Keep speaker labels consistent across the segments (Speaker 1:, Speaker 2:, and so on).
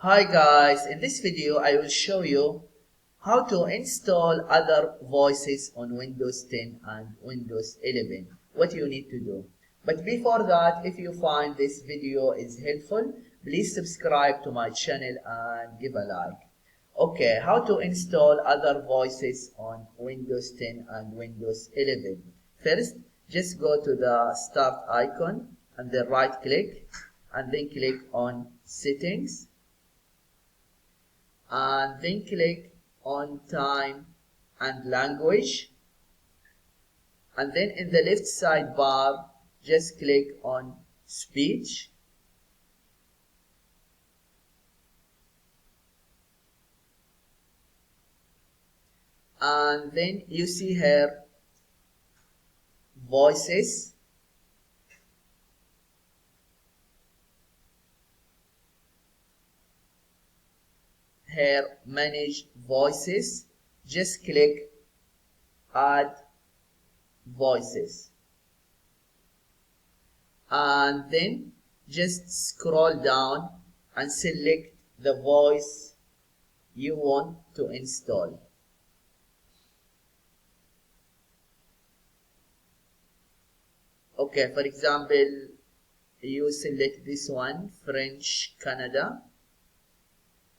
Speaker 1: Hi guys, in this video I will show you how to install other voices on Windows 10 and Windows 11. What you need to do. But before that, if you find this video is helpful, please subscribe to my channel and give a like. Okay, how to install other voices on Windows 10 and Windows 11. First, just go to the start icon and then right click and then click on settings. And then click on time and language, and then in the left sidebar just click on speech, and then you see here voices, here manage voices, just click add voices, and then just scroll down and select the voice you want to install. Okay, for example, you select this one, French Canada.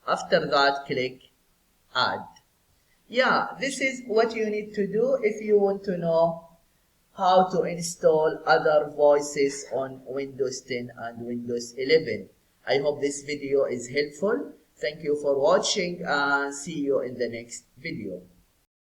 Speaker 1: After that, click add. Yeah, this is what you need to do if you want to know how to install other voices on Windows 10 and Windows 11. I hope this video is helpful. Thank you for watching and see you in the next video.